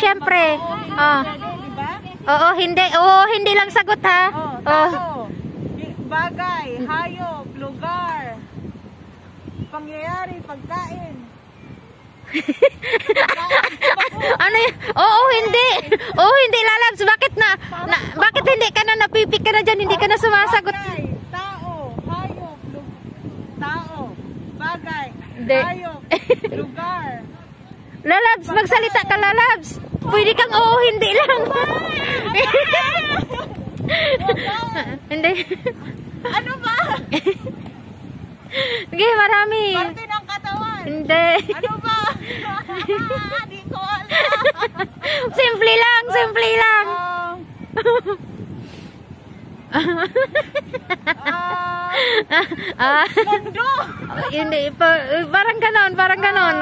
syempre. Oh. Diba? Oo, hindi. Oo, hindi lang sagot ha. Tao, bagay, hayop, lugar, pangyayari, pagkain. Ano yun? Oo, hindi. Oo, hindi lalabs. Bakit bakit hindi ka na napipik ka na dyan? Hindi ka na sumasagot. Bagay, tao, hayop, tao, bagay, Hindi. hayop, lugar. Lalabs, magsalita ka lalabs. Pwede kang oo, hindi lang. Hindi. Ano ba? Sige, marami. Parte ng katawan. Hindi. Ano ba? Di ko alam. Simple lang, simple lang. Mundo. Hindi, parang ganon, parang ganon.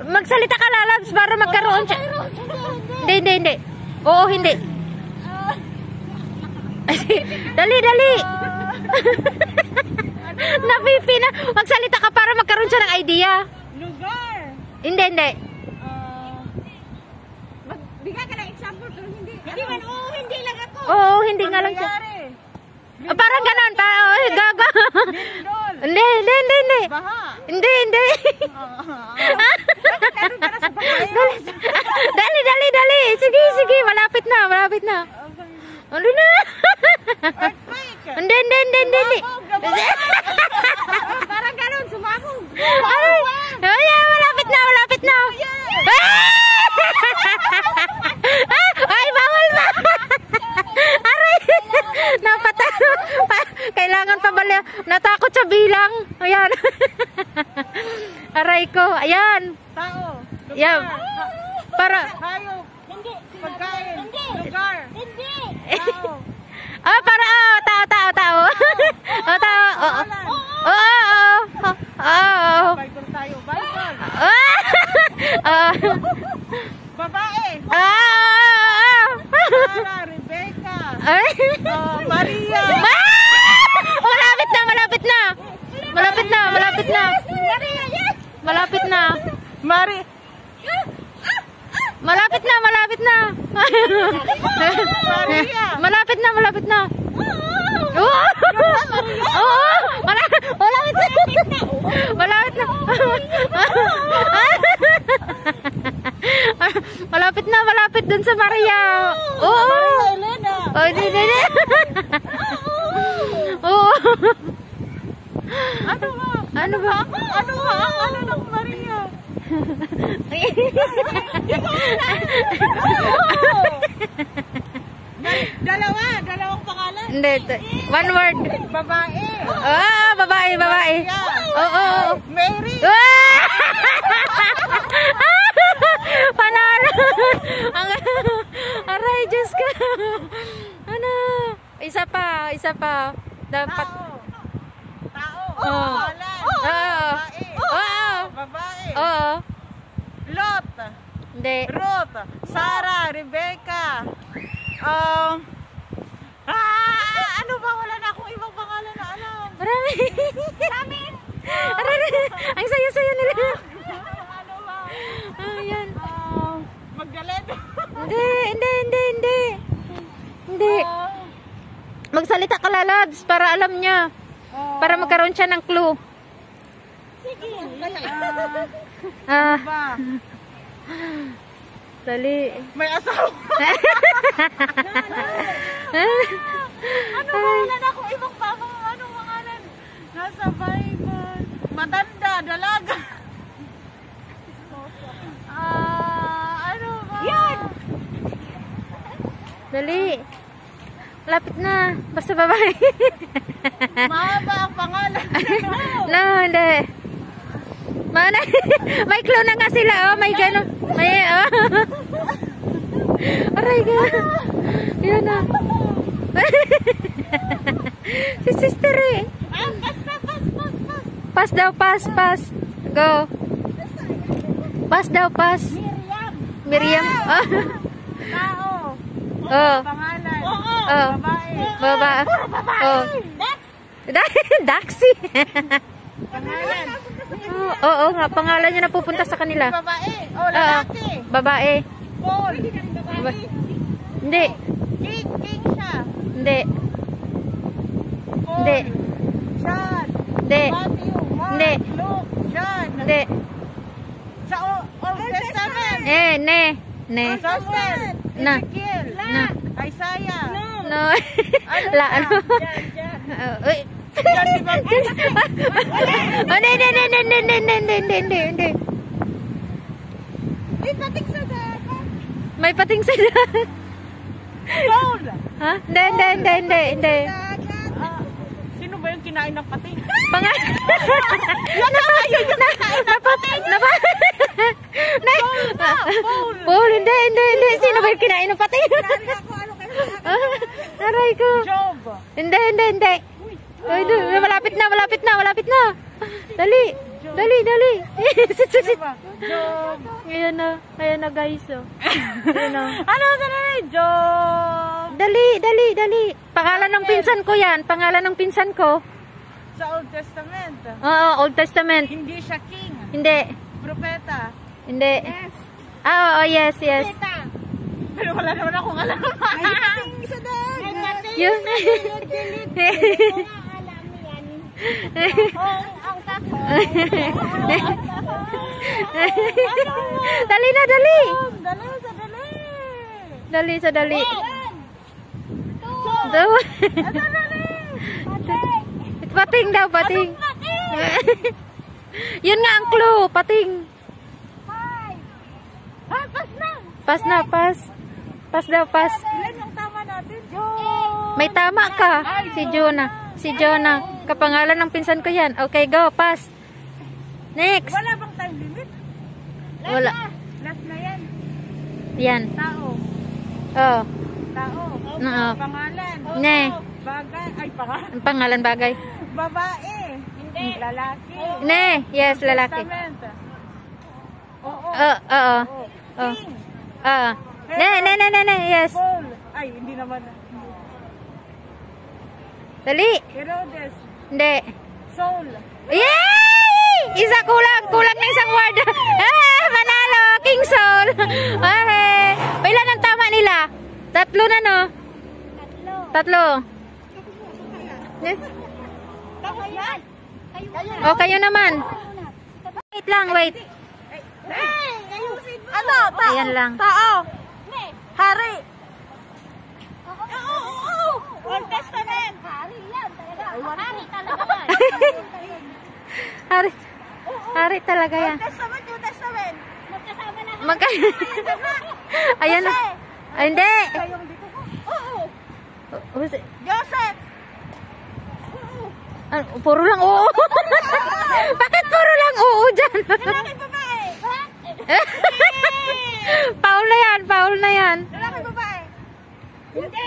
Magsalita ka lalabs para magkaroon siya. Hindi, hindi. Oo, hindi. Dali, dali. Napipi na. Magsalita ka para magkaroon siya ng idea. Lugar. Hindi, hindi. Bigyan ka ng example pero hindi. Hindi man, hindi lang ako. Oo, hindi nga lang siya. Parang ganon. Gaga. Lindol. Hindi, hindi, hindi, hindi. Baha. Hindi, hindi. Dali, dali, dali. Sige, sige. Malapit na, malapit na. Ano na? Earthquake. Hindi, hindi, hindi, hindi. Parang ganun, sumabog. Ay, malapit na, malapit na. Ay, bawal ba? Aray, napatalo. Kailangan pa bali. Natakot sa bilang. Ayan. Aray ko, ayan. Tao. Yan. Para. Hayop. Hindi. Pagkain. Lugar. Hindi. Tao. Para tao, tao, tao. Tao. Bible tayo. Bible. Babae. Sarah, Rebecca. Maria. Malapit na, malapit na. Malapit na, malapit na. Malapit na. Mari. Malapit na, malapit na. Maria. Malapit na, malapit na. Oo, malapit na. Malapit na. Malapit na, malapit dun sa Maria. Oo. Maria Elena. Oh, hindi. Oo. Ano ba? Ano ba? Ano ba? Ano ng Maria? Dalawang pangalan. Hindi. One word. Babae. Babae, babae. Oo. Mary. Panalo. Aray, Diyos ka. Ano? Isa pa, isa pa. Dapat. Tao. Pangalan. Babae. Oo. Lot. Hindi. Ruth. Sarah. Rebecca. Ano ba? Wala na akong ibang pangalan na alam. Marami. Aray, ang sayo-sayo nila. Ano ba? Ayan. Magdalena. Hindi. Magsalita ka lalabs para alam niya. Para magkaroon siya ng clue. Sige. Ba? Dali. May asawa. Ano ba? Wala na akong ibang pangalan. Nasa Bible. Matanda, dalaga. Ano ba? Yan! Dali. Lapit na. Basta babae. Mahaba ang pangalan. No, hindi. May clue na nga sila. Oh, may gano'n. May, aray ka. Yan na. Si sister eh. Pass daw, pass. Go. Pass daw, pass. Miriam. Tao. Pangalan. Babae. Oh. Daxi. Pangalan. Oo nga, pangalan niya na pupunta sa kanila. Babae. Lalaki. Babae. Paul. Hindi. King siya. Hindi. Paul. Hindi. John. Hindi. Matthew. Mark. Hindi. Luke. John. Hindi. Sa Old Testament. Ne. Samuel. Na. Ezekiel. Na. Isaiah. No. La, ano? Uy. Oh, hindi. May pating sa dagat. May pating sa dagat. Paul. Ha? Hindi. Sino ba yung kinain ng pating? Paul, hindi. Sino ba yung kinain ng pating? Aray ko. Job. Hindi. Ay, malapit na. Dali. Sino ba? Job. Ayan na guys. Oh. Ayan na. Ano sa nila? Job. Dali. Pangalan ng pinsan ko. Sa Old Testament. Oo, Old Testament. Hindi siya king. Hindi. Propeta. Hindi. Oo, yes. Pero wala naman akong alam. May pating sa dagat. Yun. Dali na. Dali. Pating daw. Yun nga ang clue. Pating. Pas daw. Ilan yung tama natin? Job. May tama ka. Si Jonah. Kapangalan ng pinsan ko yan. Okay, go. Pass. Next. Wala bang time limit? Wala. Last na yan. Yan. Tao. Oh. Tao. Oo. Pangalan. Ne. Bagay. Ay, pangalan. Ang pangalan bagay. Babae. Hindi. Lalaki. Ne. Yes, lalaki. Testament. Oo. Oo. Oh. King. Ne. Yes. Paul. Ay, hindi naman. Dali. Herodes. Hindi. Saul. Yay! Isa kulang ng isang word. Manalo. King Saul. Okay. Ilan ang tama nila? 3 na, no? 3. Yes. Tapos yan. O, kayo naman. Wait. Ano? Tao. Ayan lang. Tao. Hari. Old Testament. Hari yan. Hari talaga yan. Hari talaga yan. Old Testament, New Testament. Magkasama na. Ayan na. Ay, hindi. Kayong dito. Oo. Joseph. Puro lang oo. Bakit puro lang oo dyan? Lalaki babae. Paul na yan. Lalaki babae. Hindi.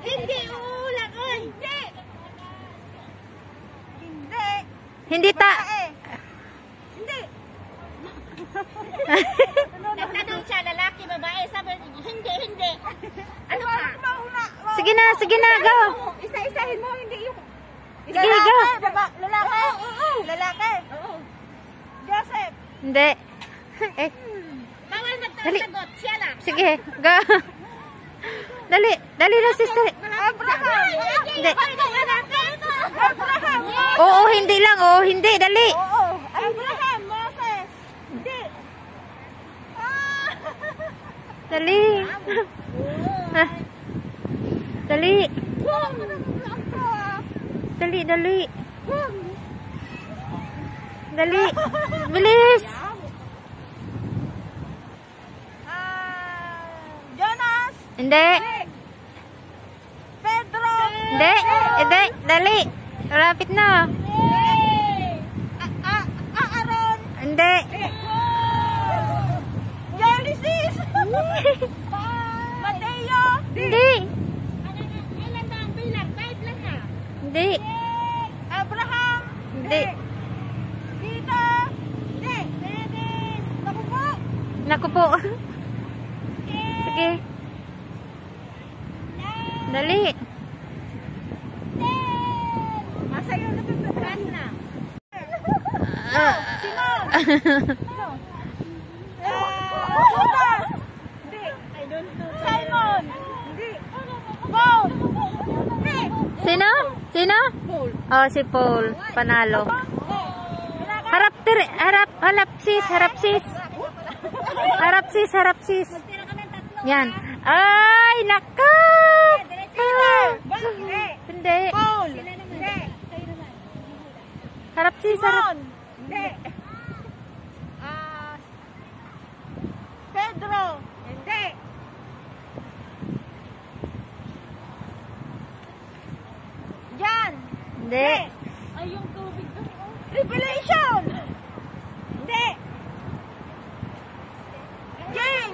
Hindi. Uulang. Hindi. Hindi. Hindi Babae. Hindi. Nagtanong siya, lalaki, babae. Sabi, hindi. Ano ka? Sige na, go. Isa-isahin mo, hindi yung... Sige, go. Lalaki. Lalaki. Joseph. Hindi. Bawal Dali. magsagot. Siya lang. Sige, go. Dali na, sister. Abraham. Hindi. Abraham. Oo, hindi lang. Oo, hindi. Dali. Oo. Abraham. Moses. Hindi. Dali. Dali. Dali. Bilis. Jonas. Hindi. Pedro. Hindi. Dali. Rapit na. Aaron. Hindi. Ulysses. Mateo. Hindi. Ilan ba ang bilang? 5 lang na. Hindi. Abraham. Hindi. Dito. Hindi. Naku po. Naku po. Sige. Dali. Masaya na tutukan na. Judas. Sino? Sino? Paul. Oh, si Paul. Panalo. Harap, harap sis, harap sis. Harap sis, harap sis. Tira ka ng tatlo. Yan. Ay, nako! Hindi. Paul. Hindi. Harap sis, harap. Hindi. Pedro. Hindi. Jan. Hindi. Ay, yung tubig doon. Revelation. Hindi. James.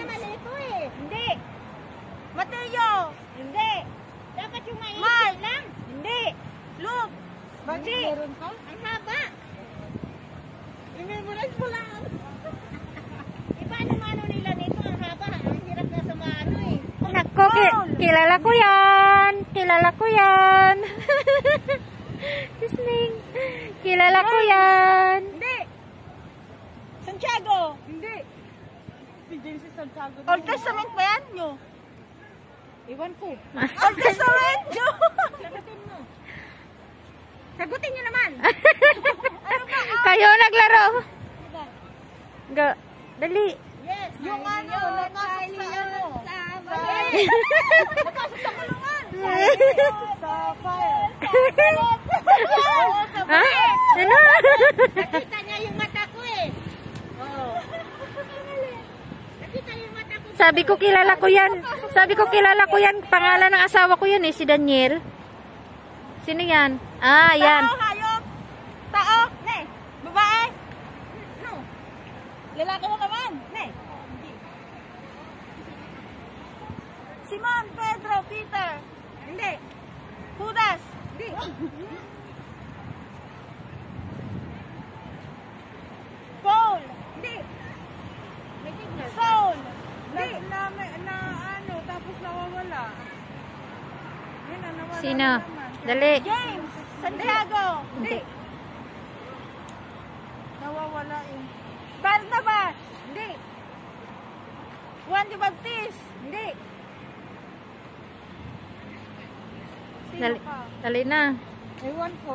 Hindi. Mateo. Hindi. Dapat yung maisip lang. Hindi. Luke. Hindi. Ang haba. I-memorize mo lang. Iba ano nila nito. Ang haba. Ang hirap na sa maano eh. Nako, kilala ko yan. Kilala ko yan. Kisning. Kilala ko yan. Hindi. Santiago. Hindi. Si James Santiago. Old Testament ba yan nyo? Iwan ko. Old Testament nyo. Sagutin mo. Sagutin nyo naman. Ano ba? Kayo naglaro. Go. Dali. Yes. Yung ano, nakasok sa ano. Nakasok sa kulungan. Sa fire. Ha? Sino? Nakita niya yung mata ko eh. Oh. Nakita yung mata ko. Sabi ko kilala ko yan. Sabi ko kilala ko yan. Pangalan ng asawa ko yan eh, si Daniel. Sino yan? Ah, yan. Tao, hayop. Tao. Ne. Babae. No. Lalaki mo naman. Ne. Simon, Pedro, Peter. Hindi. Judas. Hindi. Paul. Hindi. Saul. Hindi. Na ano, tapos nawawala. Yun na, nawala Sino? na naman. Dali. James. Santiago. Hindi. Nawawala eh. Barnabas. Hindi. Juan de Baptiste. Hindi. Sino Dali, ka? dali na. Ewan ko.